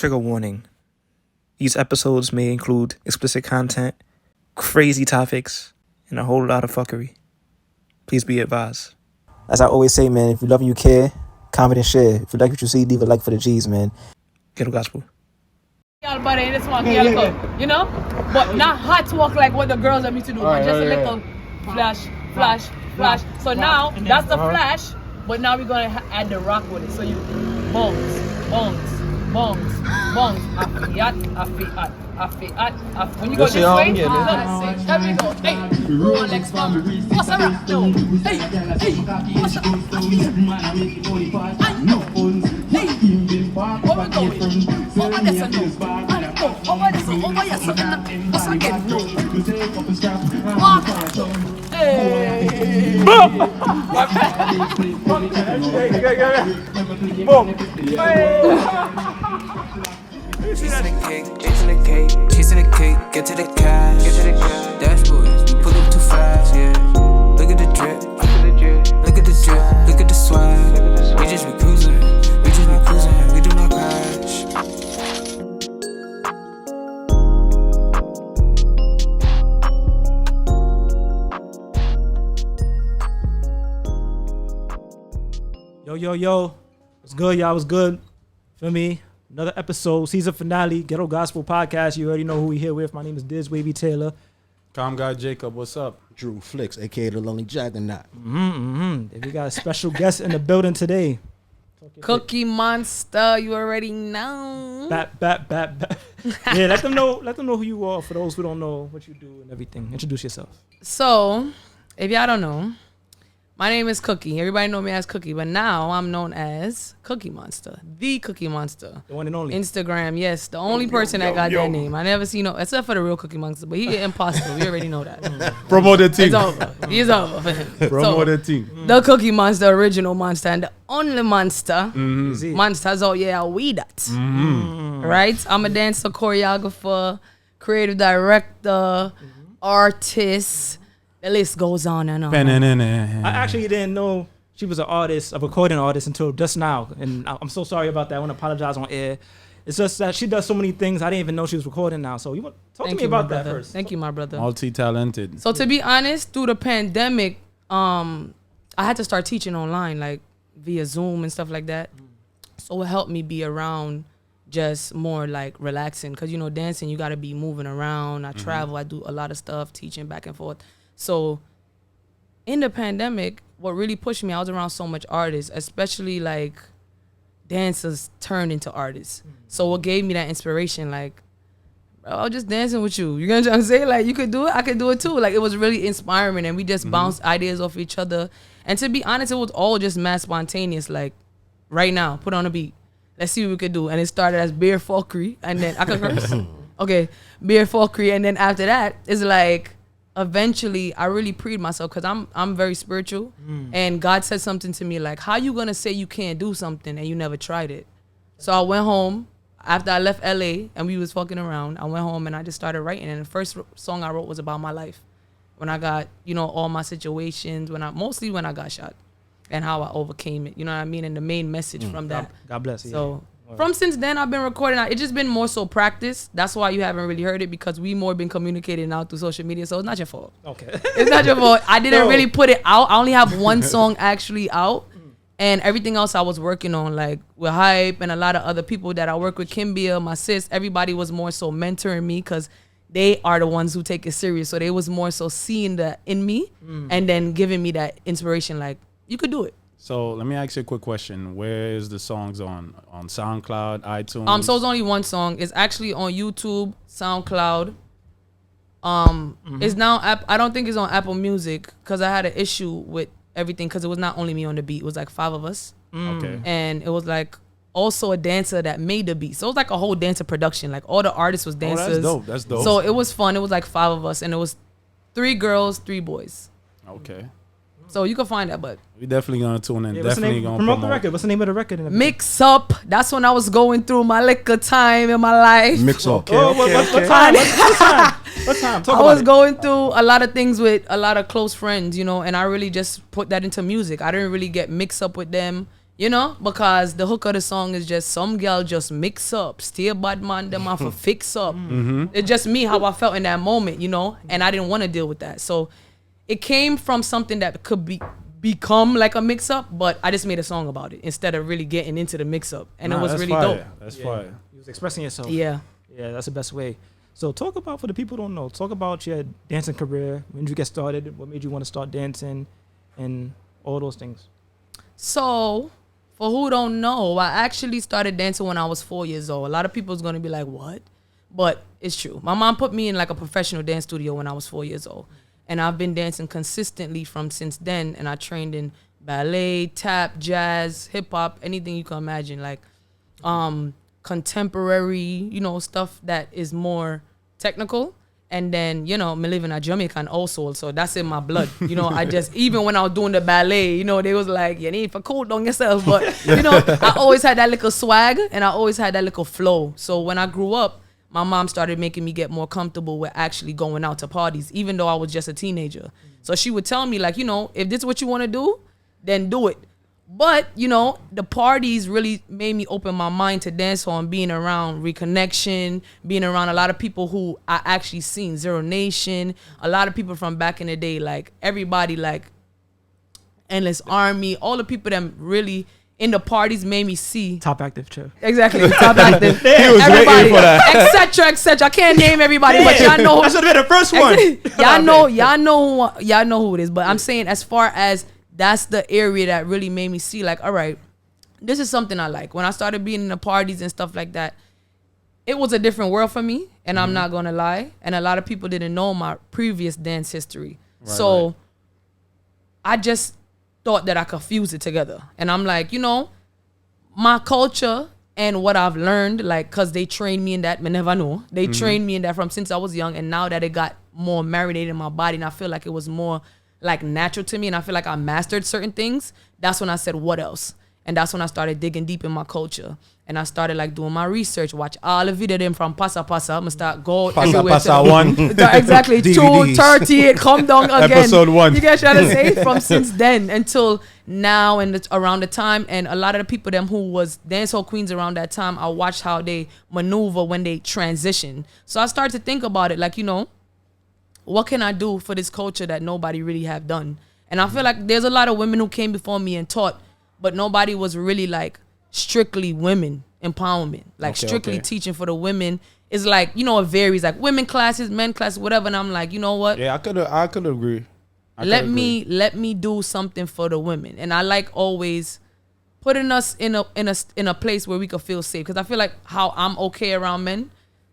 Trigger warning. These episodes may include explicit content, crazy topics, and a whole lot of fuckery. Please be advised. As I always say, man, if you love and you care, comment and share. If you like what you see, leave a like for the G's, man. Ghetto Gospel. Y'all body in this walk, you know? But not hot walk like what the girls are me to do, but just a little flash. So now, that's the flash, but now we're going to add the rock with it. So you bongs. When you go this way, there we go. Hey, Rolex mom. What's a rock now? Hey, what's a rock? Where we going? Over this and no. Over this and over yes. What's again? No. Walk. Hey. Boom. Boom. Chasing the cake, get to the cash. Dashboards, we pull up too fast, yeah. Look at the drip, look at the swag. We just be cruising, we do not crash. Yo, what's good, y'all? What's good? Feel me? Another episode, season finale, Ghetto Gospel Podcast. You already know who we here with. My name is Diz Wavy Taylor. Calm Guy Jacob, what's up? Drew Flicks, a.k.a. the Lonely Juggernaut. And we got a special guest in the building today. Cookie Monsta, you already know. Bat. Yeah, let them know who you are for those who don't know what you do and everything. Introduce yourself. So, if y'all don't know, my name is Cookie. Everybody know me as Cookie, but now I'm known as Cookie Monsta, the Cookie Monsta. The one and only. Instagram, yes, the only person that got that name. I never see except for the real Cookie Monsta, but he imposter. We already know that. Promote the team. It's over. He's over. Promote the team. The Cookie Monsta, original monster, and the only monster. Monsters out, yeah, we that. Right? I'm a dancer, choreographer, creative director, artist. The list goes on and on. I actually didn't know she was an artist, a recording artist, until just now. And I'm so sorry about that. I want to apologize on air. It's just that she does so many things. I didn't even know she was recording now. So you want talk to me about that first. Thank you, my brother. Multi-talented. So to be honest, through the pandemic, I had to start teaching online, like via Zoom and stuff like that. So it helped me be around just more like relaxing. Because, dancing, you got to be moving around. I travel. I do a lot of stuff, teaching back and forth. So in the pandemic, what really pushed me, I was around so much artists, especially like dancers turned into artists. So what gave me that inspiration, like, bro, I was just dancing with you. You know what I'm saying? Like, you could do it, I could do it too. Like, it was really inspiring, and we just bounced ideas off each other. And to be honest, it was all just mad spontaneous. Like, right now, put on a beat. Let's see what we could do. And it started as beer fuckery, and then I could curse. Okay, beer fuckery, and then after that, it's like, eventually I really preyed myself because I'm very spiritual, and God said something to me like, how you gonna say you can't do something and you never tried it? So I went home after I left LA and we was fucking around. I went home and I just started writing, and the first song I wrote was about my life when I got all my situations, mostly when I got shot and how I overcame it, you know what I mean, and the main message from that. God bless you. So from since then, I've been recording. It's just been more so practice. That's why you haven't really heard it, because we more been communicating now through social media. So it's not your fault. Okay. It's not your fault. I didn't really put it out. I only have one song actually out. And everything else I was working on, like with Hype and a lot of other people that I work with, Kimbia, my sis, everybody was more so mentoring me because they are the ones who take it serious. So they was more so seeing that in me and then giving me that inspiration, like, you could do it. So let me ask you a quick question. Where is the songs on SoundCloud, iTunes? So it's only one song. It's actually on YouTube, SoundCloud. It's now I don't think it's on Apple Music because I had an issue with everything because it was not only me on the beat. It was like 5 of us. Okay. And it was like also a dancer that made the beat. So it was like a whole dancer production. Like all the artists was dancers. That's dope. So it was fun. It was like 5 of us, and it was 3 girls, 3 boys. Okay. So you can find that, but we definitely gonna tune in. Yeah, definitely gonna promote the record. What's the name of the record? Mix Up. That's when I was going through my liquor time in my life. Mix Up. Okay. What time? What time? I was going through a lot of things with a lot of close friends, and I really just put that into music. I didn't really get mixed up with them. You know, because the hook of the song is just some girl just mix up, stay bad man, them off a fix up. It's just me, how I felt in that moment, you know, and I didn't want to deal with that. So it came from something that could become like a mix up, but I just made a song about it instead of really getting into the mix up. And it was really dope. That's fire. You was expressing yourself. Yeah. Yeah, that's the best way. So talk about, for the people who don't know, talk about your dancing career. When did you get started? What made you want to start dancing? And all those things. So, for who don't know, I actually started dancing when I was 4 years old. A lot of people's going to be like, what? But it's true. My mom put me in like a professional dance studio when I was 4 years old. And I've been dancing consistently from since then. And I trained in ballet, tap, jazz, hip hop, anything you can imagine. Like contemporary, you know, stuff that is more technical. And then, you know, me living a Jamaican also, so that's in my blood. You know, I just, even when I was doing the ballet, you know, they was like, you need to cool down yourself. But, you know, I always had that little swag and I always had that little flow. So when I grew up, my mom started making me get more comfortable with actually going out to parties, even though I was just a teenager. So she would tell me like, you know, if this is what you want to do, then do it. But, you know, the parties really made me open my mind to dancehall and being around Reconnection, being around a lot of people who I actually seen, Zero Nation, a lot of people from back in the day, like everybody like Endless Army, all the people that really in the parties made me see. Top active, chill. Exactly, top active. He was Everybody, waiting for that. etc., etc. I can't name everybody, but y'all know. That should have been the first one. Y'all know who it is. But I'm saying as far as that's the area that really made me see like, all right, this is something I like. When I started being in the parties and stuff like that, it was a different world for me, and I'm not gonna lie. And a lot of people didn't know my previous dance history. So I just thought that I could fuse it together. And I'm like, you know, my culture and what I've learned, like, cause they trained me in that, me never know. They trained me in that from since I was young, and now that it got more marinated in my body and I feel like it was more like natural to me and I feel like I mastered certain things, that's when I said, what else? And that's when I started digging deep in my culture. And I started like doing my research, watch all the video them from Passa Passa. I'm gonna start go Passa everywhere. Passa 1. Exactly. DVDs. 2:30, come down again. Episode 1. You guys trying to say from since then until now and it's around the time. And a lot of the people them who was dancehall queens around that time, I watched how they maneuver when they transition. So I started to think about it like, you know, what can I do for this culture that nobody really have done? And I feel like there's a lot of women who came before me and taught, but nobody was really like strictly women empowerment, like strictly teaching for the women. It's like, you know, it varies, like women classes, men classes, whatever. And I'm like, you know what? Yeah, I could agree. Let me do something for the women. And I like always putting us in a place where we could feel safe. Because I feel like how I'm okay around men,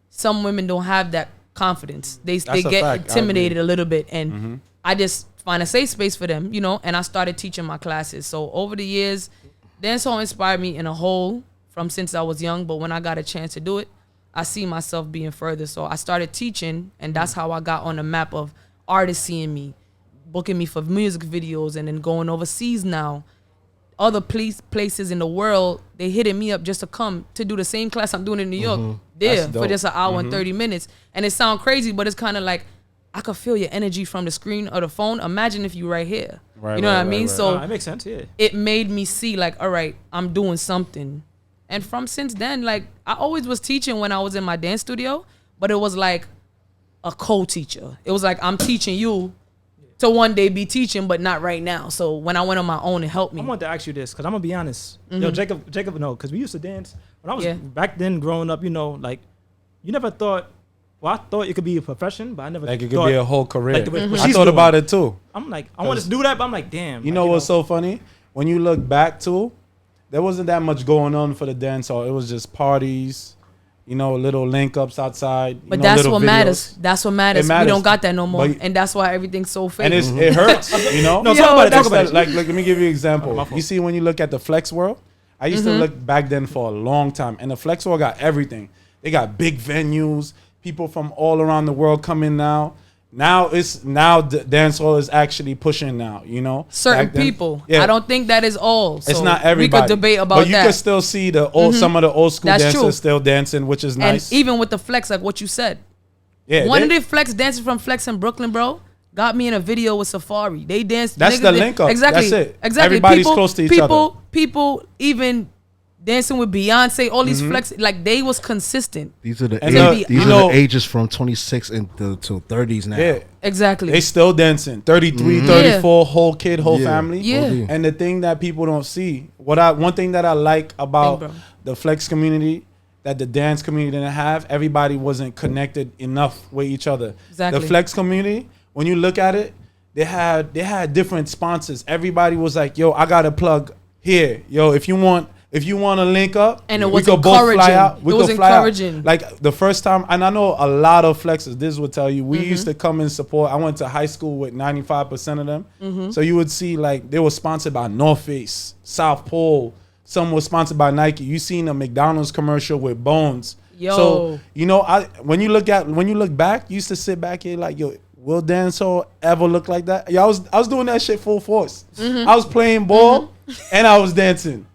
some women don't have that confidence. They get intimidated a little bit. And I just find a safe space for them, you know, and I started teaching my classes. So over the years, dancehall inspired me in a whole from since I was young. But when I got a chance to do it, I see myself being further. So I started teaching, and that's how I got on the map of artists seeing me, booking me for music videos, and then going overseas now. Other places in the world, they hitting me up just to come to do the same class I'm doing in New York there for just an hour and 30 minutes. And it sounds crazy, but it's kind of like, I could feel your energy from the screen or the phone. Imagine if you right here. You know what I mean? So it makes sense, yeah. It made me see like, all right, I'm doing something. And from since then, like, I always was teaching when I was in my dance studio, but it was like a co-teacher. It was like, I'm teaching you to one day be teaching, but not right now. So when I went on my own, it helped me. I want to ask you this, because I'm going to be honest. Yo, Jacob, no, because we used to dance. When I was back then growing up, you know, like, you never thought, well, I thought it could be a profession, but I never like it thought could be a whole career. Like I thought about it too. I'm like, I want to do that, but I'm like, damn. You know what's so funny? When you look back too, there wasn't that much going on for the dance hall. It was just parties, you know, little link ups outside. But that's what matters. That's what matters. We don't got that no more, but, and that's why everything's so fake. And it hurts, you know. No, talk about it. Like, let me give you an example. You see, when you look at the flex world, I used to look back then for a long time, and the flex world got everything. They got big venues. People from all around the world come in now. Now the dancehall is actually pushing now, you know. Certain people. Yeah. I don't think that is all. So it's not everybody. We could debate about that. But you can still see the some of the old school dancers still dancing, which is nice. And even with the flex, like what you said. Yeah. One of the flex dancers from Flex in Brooklyn, bro, got me in a video with Safari. They danced. That's the link up. Exactly. That's it. Exactly. Everybody's close to each other. People even dancing with Beyonce. All these flex, like they was consistent. These are the And the ages from 26 to 30s now. Yeah. Exactly. They still dancing. 33, 34, whole kid, whole family. Yeah. And the thing that people don't see, one thing that I like about the flex community that the dance community didn't have, everybody wasn't connected enough with each other. Exactly. The flex community, when you look at it, they had different sponsors. Everybody was like, yo, I got a plug here. Yo, if you want to link up, and it we was could both fly out. It was encouraging. Like the first time, and I know a lot of flexers, this will tell you, we used to come and support. I went to high school with 95% of them. So you would see like they were sponsored by North Face, South Pole. Some was sponsored by Nike. You seen a McDonald's commercial with Bones. Yo. So, you know, when you look back, you used to sit back here like, yo, will Dancehall ever look like that? Yo, I was doing that shit full force. I was playing ball and I was dancing.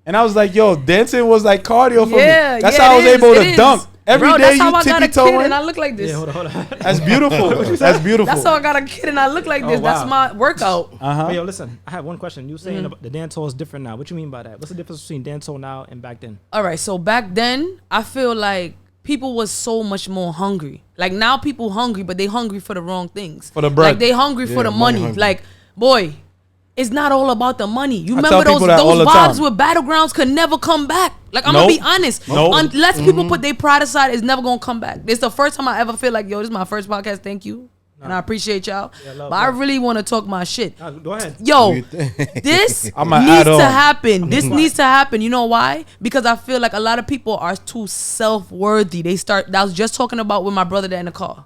And I was like, yo, dancing was like cardio for me. That's how I was able to dunk. Every day that's how I got a kid and I tippy-toeing. look like this. Yeah, hold on. That's beautiful. That's beautiful. That's how I got a kid and I look like this. wow. That's my workout. But yo, listen, I have one question. You were saying about the dancehall is different now. What you mean by that? What's the difference between dancehall now and back then? All right, so back then, I feel like people was so much more hungry. Like now people hungry, but they hungry for the wrong things. For the bread. Like they hungry for the money money. hungry. Like, boy, it's not all about the money. You I remember tell those people that all the vibes time. with Battlegrounds could never come back. Like I'm Nope. gonna be honest. Nope. Unless people put their pride aside, it's never gonna come back. It's the first time I ever feel like, yo, this is my first podcast. Thank you. And I appreciate y'all. love, but I really want to talk my shit. Go ahead. Yo, this I'ma needs add to on. happen. This needs to happen. You know why? Because I feel like a lot of people are too self-worthy. That I was just talking about with my brother that in the car.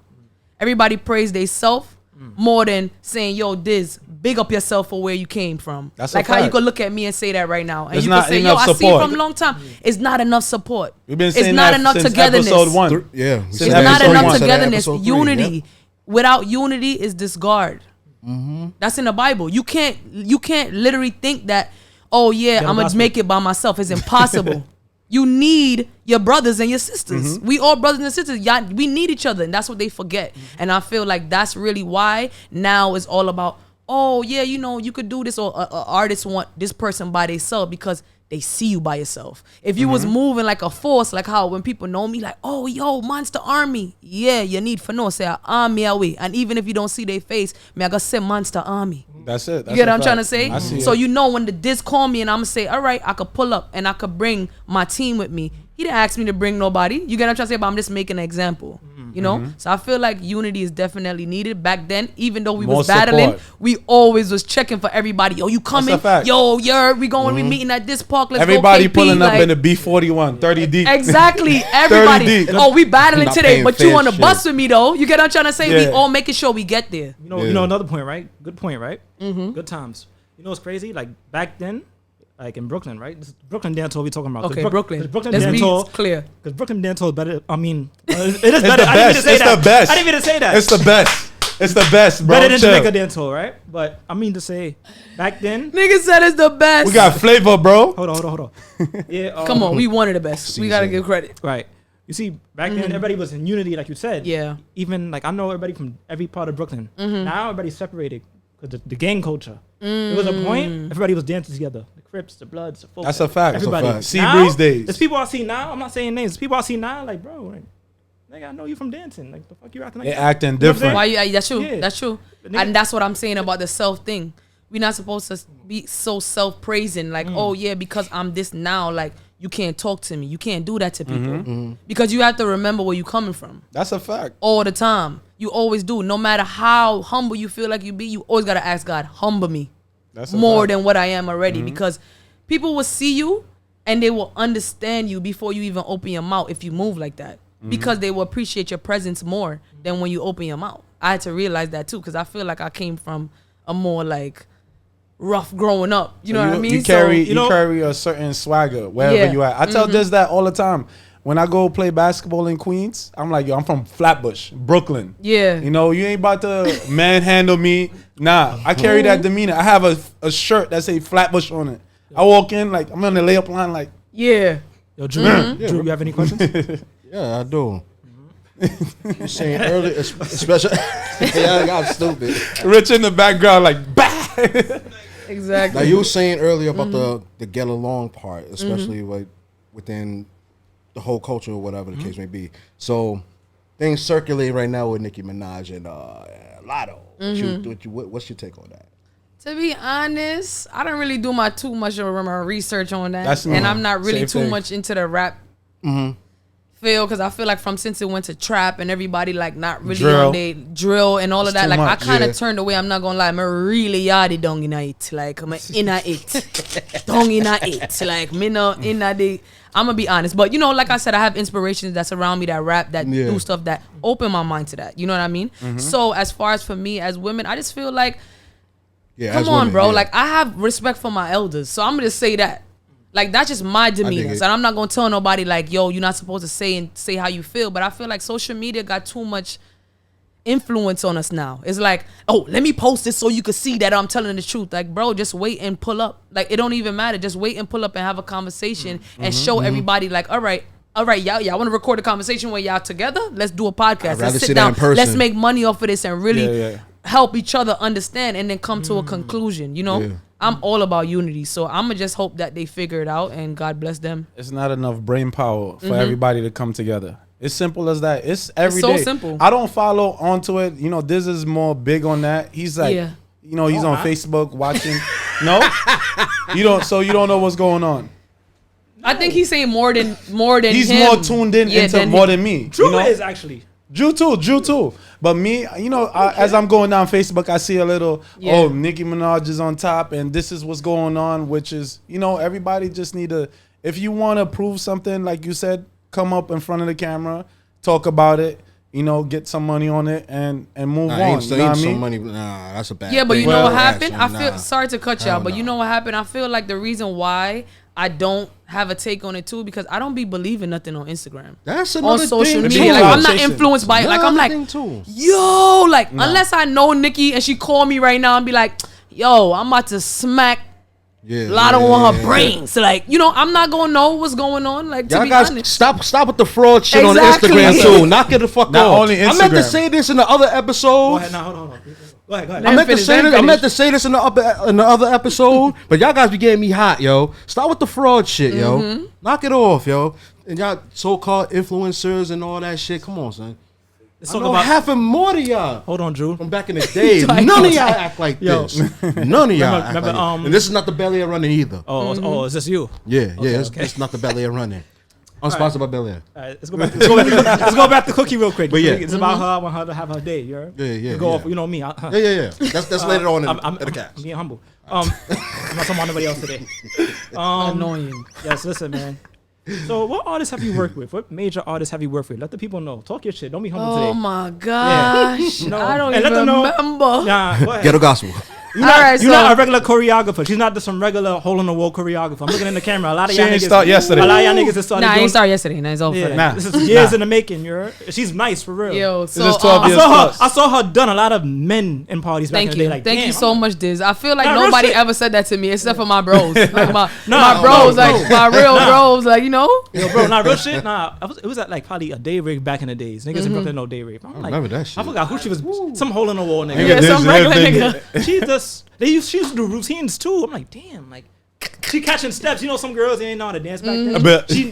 Everybody praise they self more than saying, yo, Diz, big up yourself for where you came from. That's like a how you fact. could look at me and say that right now. And There's you not could say, yo, enough I see you support. from a long time. It's not enough support. We've been It's saying not that enough since togetherness. episode 1. Yeah. Since It's episode not enough one. togetherness. Episode 3, Unity. yep. Without unity is discard. That's in the Bible. You can't literally think that, oh yeah, I'm gonna gospel. make it by myself. It's impossible. You need your brothers and your sisters. We all brothers and sisters. Y'all, we need each other, and that's what they forget. And I feel like that's really why now it's all about, oh yeah, you know, you could do this, or artists want this person by themselves because they see you by yourself. If you was moving like a force, like how when people know me, like, oh yo, Monster Army, yeah, you need for no say army away. And even if you don't see their face, me I gotta say Monster Army. That's it. You get what I'm trying to say? I see So it. you know when the disc call me and I'm gonna say, all right, I could pull up and I could bring my team with me. He didn't ask me to bring nobody. You get what I'm trying to say? But I'm just making an example. You know? So I feel like unity is definitely needed. Back then, even though we More was battling, support. we always was checking for everybody. Yo, you coming? a fact. Yo, we going, we meeting at this park. Let's Everybody go KP. pulling up like, in the B41, 30 deep. Exactly. Everybody. deep. Oh, we battling Not today, paying but you fair on the shit. bus with me though. You get what I'm trying to say? We Yeah. all making sure we get there. You know another point, right? Good point, right? Good times. You know what's crazy? Like back then, like in Brooklyn, right? This is Brooklyn dancehall we talking about. 'Cause Okay, Brooklyn. 'cause Brooklyn Let's be dancehall, clear. because Brooklyn dancehall is better. I mean, it is better. the I didn't mean to best. say It's that. the best. I didn't mean to say that. It's the best. It's the best, bro. better than Chill. Jamaica dancehall, right? But I mean to say, back then. Nigga said it's the best. We got flavor, bro. Hold on. Yeah. Come on, we wanted the best. We gotta give credit. Right. You see, back then everybody was in unity, like you said. Yeah. Even like I know everybody from every part of Brooklyn. Now everybody's separated because the gang culture. There was a point everybody was dancing together. The Crips, the Bloods, the folks. That's a fact. Everybody. That's a fact. Now, Sea Breeze days. There's people I see now. I'm not saying names. There's people I see now. Like, bro, like, nigga, I know you from dancing. Like, the fuck you acting like They that? acting You know what I'm different. Why you? That's true. Yeah. That's true. But nigga- And that's what I'm saying about the self thing. We're not supposed to be so self-praising. Like, oh yeah, because I'm this now. Like, you can't talk to me. You can't do that to people because you have to remember where you coming from That's a fact. all the time. You always do. No matter how humble you feel like you be, you always gotta ask God, humble me That's a more fact. than what I am already. Because people will see you and they will understand you before you even open your mouth if you move like that. Because they will appreciate your presence more than when you open your mouth. I had to realize that too, because I feel like I came from a more like rough growing up. You know what I mean? You carry, So, you carry a certain swagger wherever Yeah. you at. I tell this that all the time. When I go play basketball in Queens, I'm like, yo, I'm from Flatbush, Brooklyn. yeah. You know, you ain't about to manhandle me. Nah, I carry that demeanor. I have a shirt that say Flatbush on it. I walk in like I'm on the layup line like, Yeah. Yo, Drew, Drew, you have any questions? Yeah, I do. You saying earlier, especially. Yeah, I'm stupid. Rich in the background, like bah. Exactly. Now you were saying earlier about the get along part, especially like within the whole culture or whatever the case may be. So things circulate right now with Nicki Minaj and Lotto. What's your take on that? To be honest, I don't really do too much of my research on that. That's and I'm not really same too thing. much into the rap feel, because I feel like since it went to trap and everybody like not really Drill. on their drill and all of that, too like I much, kind of yeah. turned away. I'm not gonna lie, I'm really yardy down in it, like I'm in it, down in it, like me no in the. I'm gonna be honest, but you know, like I said, I have inspirations that's around me that rap, that do stuff that open my mind to that. You know what I mean? So as far as for me as women, I just feel like. Yeah, Come as on, women, bro. yeah. Like, I have respect for my elders. So I'm going to say that. Like, that's just my demeanor. it. So I'm not going to tell nobody, like, yo, you're not supposed to say how you feel. But I feel like social media got too much influence on us now. It's like, oh, let me post this so you can see that I'm telling the truth. Like, bro, just wait and pull up. Like, it don't even matter. Just wait and pull up and have a conversation and show everybody, like, all right, y'all want to record a conversation when y'all together? Let's do a podcast. I'd rather Let's see sit that down. in person. Let's make money off of this and really Yeah. help each other understand and then come to a conclusion. You know, Yeah. I'm all about unity. So I'm going to just hope that they figure it out and God bless them. It's not enough brain power for everybody to come together. It's simple as that. It's every so day. simple. I don't follow onto it. You know, this is more big on that. He's like, Yeah. you know, he's on Facebook watching. No, you don't. So you don't know what's going on. I think he's saying more than He's him. more tuned in into more than me. True you know? is actually. Drew too. But me, you know, as I'm going down Facebook, I see a little, Yeah. Nicki Minaj is on top, and this is what's going on, which is, you know, everybody just need to, if you want to prove something, like you said, come up in front of the camera, talk about it, you know, get some money on it, and move Nah, on. ain't You know what I some mean? money. Nah, that's a bad. Yeah, but thing. you know what Well, happened? I actually, feel sorry to cut y'all, Hell but you no. know what happened? I feel like the reason why I don't have a take on it too, because I don't be believing nothing on Instagram. That's On another social thing. media. too. Like, I'm not Conversation. influenced by it. Like, I'm Another like, thing, too. yo, like, unless I know Nikki and she call me right now and be like, yo, I'm about to smack Yeah, Lotto yeah, on her yeah. brains. So, like, you know, I'm not gonna know what's going on. Like, to Y'all be guys, honest. stop with the fraud shit Exactly. on Instagram too. Knock it the fuck Not off. only I meant to Instagram. say this in the other episode. Go ahead, now hold on. Go ahead. Let I him meant to finish, say let him this. I meant finish. to say this in the other episode, but y'all guys be getting me hot, yo. Stop with the fraud shit, yo. Mm-hmm. Knock it off, yo. And y'all so-called influencers and all that shit. Come on, son. Let's I talk know about. half and more of y'all Hold on, Drew. from back in the day. Like, None of y'all act like Yo. this. None of y'all act remember, like this. And this is not the Bel Air running either. Oh, is this you? Yeah, it's not the Bel Air running. Unsponsored by Bel Air. All right, let's go back to Cookie real quick. But yeah. It's about her. I want her to have her day. You heard? Yeah. Go off. You know me. Yeah. That's later on in the cast. I'm being humble. I'm not talking about nobody else today. Annoying. Yes, listen, man. So, what artists have you worked with? What major artists have you worked with? Let the people know. Talk your shit. Don't be humble Oh today. my gosh. No. I don't And let even them know- remember. Nah, go ahead. Ghetto gospel. You're not, Alright, you're so- not a regular choreographer. She's not just some regular hole in the wall choreographer. I'm looking in the camera. A lot of She y'all ain't niggas start yesterday. A lot of y'all niggas just started Nah, I doing. ain't started yesterday. Nah, it's over. Yeah, Nah. this is years in the making. She's nice for real. Yo, so is 12 I years. saw her. plus. I saw her done a lot of men in parties back thank in the you. day. Like, Thank damn, you so much, Diz. I feel like Nah, real nobody shit. ever said that to me except for my bros. Like my Nah, bros, no, like my real bros, like, you know? Yo, bro, nah, real shit. Nah, it was at like probably a day rave back in the days. Niggas Mm-hmm. in Brooklyn know day rave. I'm like, remember that shit. I forgot who she was. Some hole in the wall nigga. Yeah, this- some this regular thing- nigga. She used to do routines too. I'm like, damn, like she catching steps. You know, some girls they ain't know how to dance back then. But- She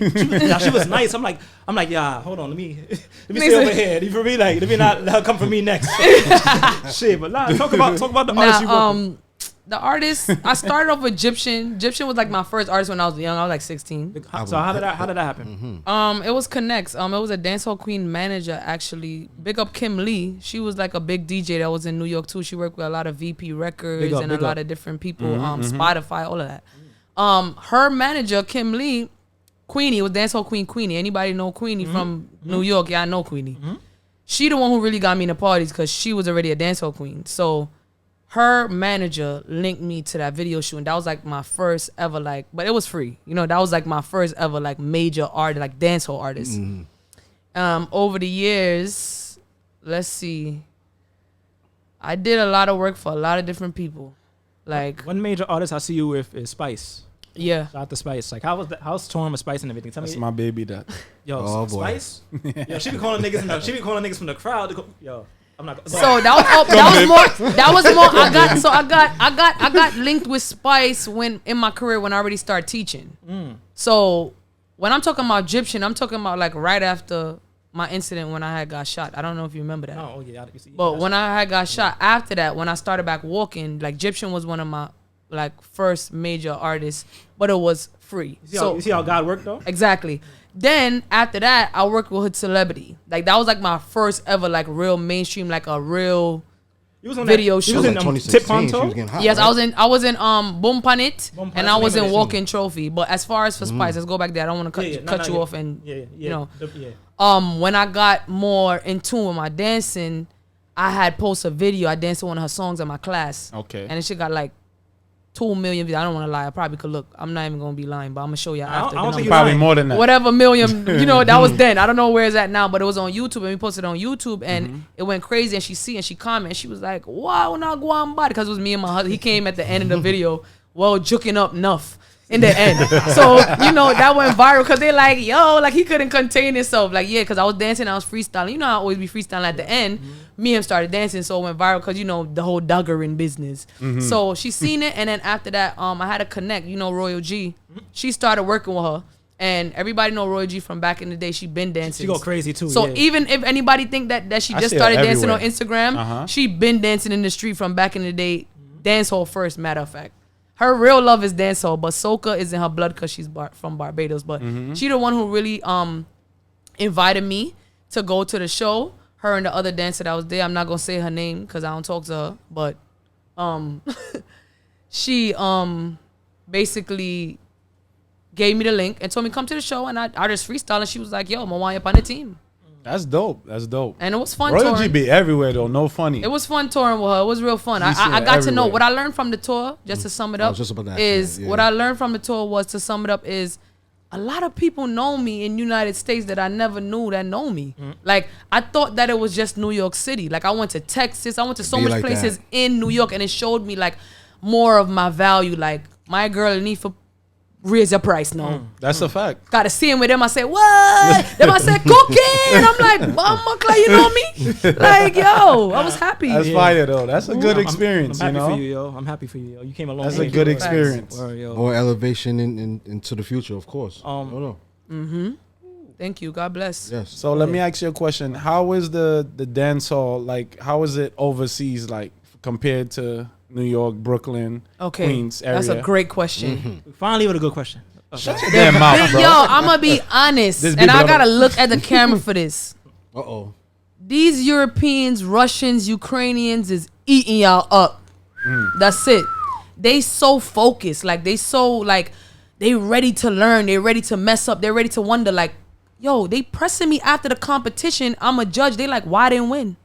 was nice. I'm like, yeah. Hold on, let me stay over here. You for me, like, let me not let her come for me next. Shit, but nah, talk about the artists you work with. The artist, I started off with Egyptian. Egyptian was like my first artist when I was young. I was like 16. So how did that happen? It was Connects. It was a dancehall queen manager actually. Big up Kim Lee. She was like a big DJ that was in New York too. She worked with a lot of VP Records Big up, and a big lot up. of different people. Spotify, all of that. Her manager Kim Lee, Queenie, was dancehall queen Queenie. Anybody know Queenie from New York? Yeah, I know Queenie. She the one who really got me into parties because she was already a dancehall queen. So her manager linked me to that video shoot, and that was like my first ever but it was free. You know, that was like my first ever like major artist, like dancehall artist. Over the years, let's see, I did a lot of work for a lot of different people. Like One major artist I see you with is Spice. Yeah. Shout out to Spice. Like, how's touring with Spice and everything? Tell That's me. my baby. That. Yo, Oh, boy. Spice. Yo, she be calling niggas from the crowd. To go, yo, I'm not. So that was more. I got linked with Spice when in my career when I already started teaching. So when I'm talking about Egyptian, I'm talking about like right after my incident when I had got shot. I don't know if you remember that. Oh yeah. But when I had got shot, after that, when I started back walking, like Egyptian was one of my like first major artists, but it was free. You see how God worked though? Exactly. Then after that, I worked with Hood Celebrity. Like that was like my first ever like real mainstream, like a real video show. You was in 2016, Tip Ponto? she was getting hot, Yes, right? I was in Boom Panit, Boom Panit, and I was name of in the Walking Trophy. But as far as for Spice, let's go back there. I don't want to cut you off and you know. When I got more in tune with my dancing, I had posted a video. I danced to one of her songs in my class. Okay. And it shit got like 2 million views. I don't want to lie. I probably could look. I'm not even gonna be lying, but I'm gonna show you after. I don't think Probably more than that. Whatever million, you know, that was then. I don't know where it's at now, but it was on YouTube, and we posted it on YouTube, and it went crazy. And she commented, and she was like, "Wow, not go on body," because it was me and my husband. He came at the end of the video, well, juking up enough in the end. So you know that went viral because they're like, "Yo, like he couldn't contain himself." Like yeah, because I was dancing, I was freestyling. You know, I always be freestyling at the end. Me and him started dancing, so it went viral because you know the whole Duggarin business. So she seen it, and then after that, I had to connect. You know, Royal G. She started working with her, and everybody know Royal G from back in the day. She been dancing. She go crazy too. So yeah. even if anybody think that she I just see her started dancing everywhere. on Instagram, she been dancing in the street from back in the day. Dancehall first, matter of fact. Her real love is dancehall, but soca is in her blood because she's from Barbados. But she the one who really invited me to go to the show. Her and the other dancer that was there. I'm not gonna say her name because I don't talk to her. But she basically gave me the link and told me come to the show, and I just freestyle, and she was like, "Yo, I'm up on the team." That's dope. That's dope. And it was fun. Royal G touring. be everywhere though. No funny. It was fun touring with her. It was real fun. You see I her got to know everywhere. what I learned from the tour. Just to sum it I up, was just about to ask is that, yeah. what I learned from the tour was to sum it up is a lot of people know me in United States that I never knew that know me. Like I thought that it was just New York City. Like I went to Texas. I went to so Be much like places that. in New York, and it showed me like more of my value. Like my girl need for raise your price now. That's a fact. Got to see him with them. I say, what? Then I said, cookie. And I'm like, Mama Clay, you know me? Like, yo, I was happy. That's fire though. That's a good I'm experience. happy you know. for you, yo. I'm happy for you, yo. You came a long That's way. a good Facts. experience. Word, yo. More elevation into the future, of course. I don't know. Thank you. God bless. Yes. So let me ask you a question. How is the dance hall like? How is it overseas like compared to New York, Brooklyn, Okay. Queens area? That's a great question. Finally with a good question. Shut your damn mouth, bro. Yo, I'm going to be honest. This And people I don't- got to look at the camera for this. Uh-oh. These Europeans, Russians, Ukrainians is eating y'all up. That's it. They so focused. Like, they so, like, they ready to learn. They ready to mess up. They're ready to wonder, like, yo, they pressing me after the competition. I'm a judge. They like, why I didn't win?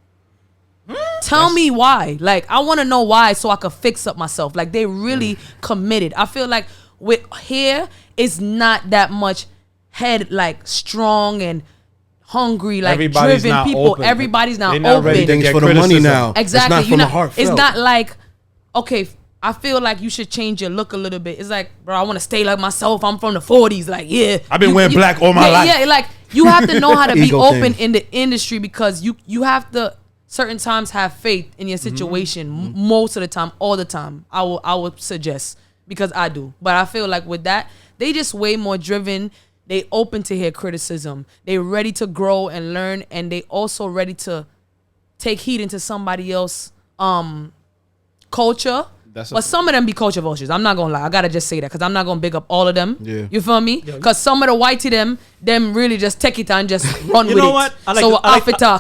Tell me why. Like, I want to know why so I could fix up myself. Like, they really committed. I feel like with here, it's not that much head, like, strong and hungry, like, Everybody's driven not people. open. Everybody's not They're not open. ready to Things get for the money criticism. now. Exactly. It's not from the heart. It's not like, okay, I feel like you should change your look a little bit. It's like, bro, I want to stay like myself. I'm from the 40s. Like, yeah. I've been wearing black all my life. Yeah, like, you have to know how to be Ego open thing. in the industry because you have to certain times have faith in your situation. Most of the time, all the time, I would suggest because I do. But I feel like with that, they just way more driven. They open to hear criticism. They ready to grow and learn, and they also ready to take heed into somebody else culture. But some of them be culture vultures. I'm not gonna lie. I gotta just say that because I'm not gonna big up all of them. Yeah. You feel me? Because some of the whitey them really just take it and just run with You know it. what? I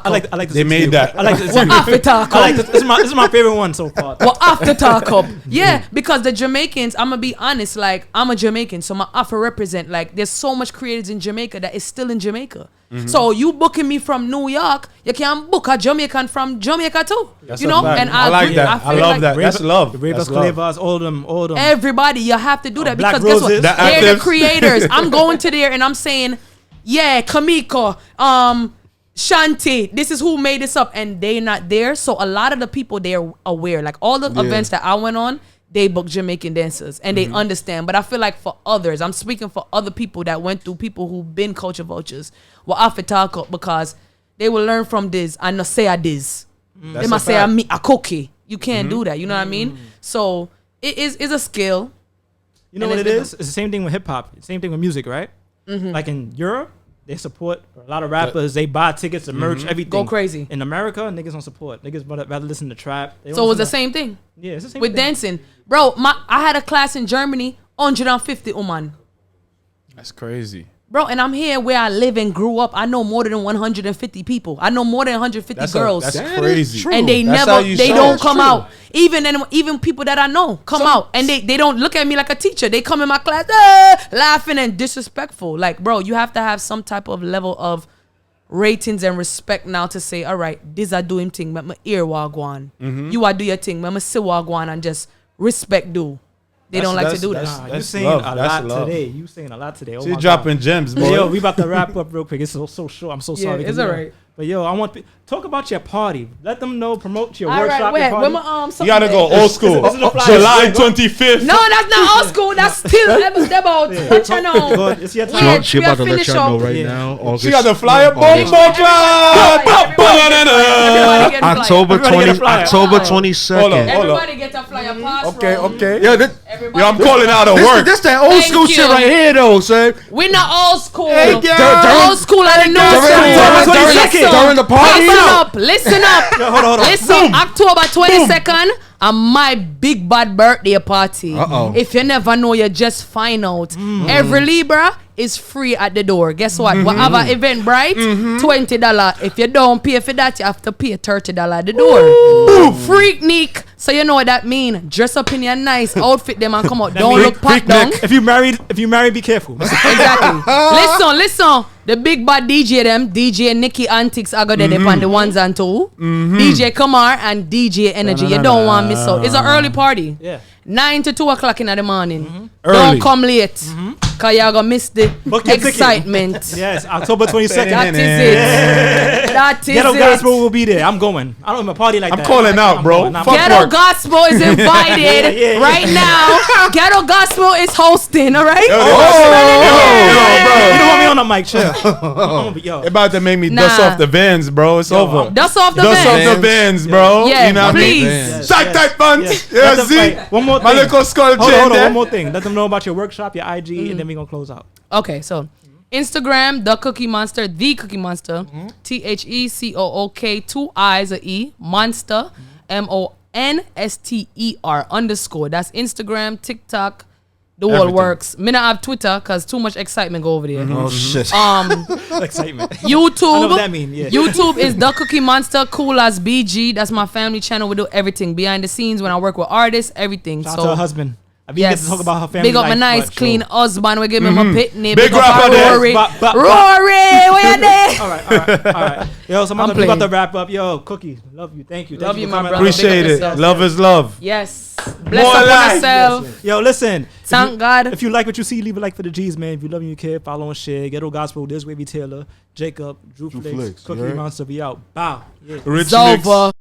like this. They made that. I like this. Well, after talk I up. like this. This is my favorite one so far. Well, after talk up. Yeah, because the Jamaicans, I'm gonna be honest, like, I'm a Jamaican, so my Afro represent, like, there's so much creators in Jamaica that is still in Jamaica. So you booking me from New York, you can book a Jamaican from Jamaica too. That's you a know? fact. And I like agree. that. I feel love like that. That's love. The Ravens, That's love. Clavers, all them. everybody, you have to do that Black because guess what? Roses. The They're the actives. creators. I'm going to there and I'm saying, yeah, Kamiko, Shanti, this is who made this up, and they're not there. So a lot of the people, they're aware. Like all the events that I went on, they book Jamaican dancers and they understand. But I feel like for others, I'm speaking for other people that went through, people who've been culture vultures, will have to talk up because they will learn from this and not say I this. They must say I cookie. You can't do that. You know what I mean? So it's a skill. You know what it is? It's the same thing with hip hop. Same thing with music, right? Like in Europe, they support a lot of rappers. They buy tickets, and merch, everything. Go crazy. In America, niggas don't support. Niggas rather listen to trap. So it was the same thing. Yeah, it's the same with thing. dancing, bro. I had a class in Germany, 150 woman. That's crazy. Bro, and I'm here where I live and grew up. I know more than 150 people. I know more than 150 girls. That's crazy. And they don't come out. Even people that I know come out and they don't look at me like a teacher. They come in my class laughing and disrespectful. Like, bro, you have to have some type of level of ratings and respect now to say, all right, this I do him thing, but my ear wagwan. You are do your thing, but my see wagwan and just respect do. They don't like to do that. You saying a lot today. You saying a lot today. Oh, she's dropping gems, boy. Yo, we about to wrap up real quick. It's so short. I'm so sorry. It's all right. But yo, I want talk about your party. Let them know, promote your all workshop. Right, your party. where my you gotta go old school. July 25th. No, that's not old school. That's still about. Let you know. It's your time. She about to let y'all know right now. August, she got the flyer. October 22nd. Everybody get a flyer pass. Okay. Yo, I'm calling out of work. This that old school shit right here, though, son. We're not old school. Old school and the new school. During the party. Listen up. Hold on. Listen, October 22nd, my big bad birthday party. If you never know, you just find out. Every Libra is free at the door. Guess what? Whatever Eventbrite, $20. If you don't pay for that, you have to pay $30 at the door. Freaknik. So you know what that mean? Dress up in your nice outfit, them and come out. Don't look pat down. If you married, be careful. Exactly. Listen. The big bad DJ them, DJ Nicky Antics, I got there on the ones and two. DJ Kamar and DJ Energy. You don't want to miss out. It's an early party. Yeah. 9 to 2 o'clock in the morning. Early. Don't come late. Cause you're gonna miss the excitement. Yes, October 22nd. That is it. That is Ghetto it. Gospel will be there. I'm going. I don't have a party like that. I'm calling out, bro. Ghetto Gospel is invited right now. Ghetto Gospel is hosting, all right? Yo, bro. You don't want me on the mic, chill. They about to make me dust off the Vans, bro. It's over. Dust off the Vans, bro. Yeah, you know what I mean? please. Tight funds. Yeah, see? One more thing. My little skull Hold on, one more thing. Let them know about your workshop, your IG, and then we're going to close out. Okay, so Instagram, the Cookie Monster, the Cookie Monster, THECOOK, 2 I's, a E, Monster, MONSTER _. That's Instagram, TikTok, the whole works. Me not have Twitter because too much excitement go over there. Oh shit. Excitement. YouTube. I know what that mean, yeah. YouTube is the Cookie Monster, cool as BG. That's my family channel. We do everything behind the scenes when I work with artists, everything. Shout out to her husband. I mean, get to talk about her family. Big up my nice, clean husband. We give him a pitney. Big rapper there. Rory. Rory, where you there? All right. Yo, some other people about to wrap up. Yo, Cookie, love you. Thank you. Love you, my brother. Appreciate it. Love is love. Yes. Bless up yourself. Yo, listen. Thank God. If you like what you see, leave a like for the G's, man. If you love your kid, follow and share. Ghetto Gospel, this Wavy Taylor, Jacob, Drew Flicks, Cookie Monster, be out. Bow. Rich Zova.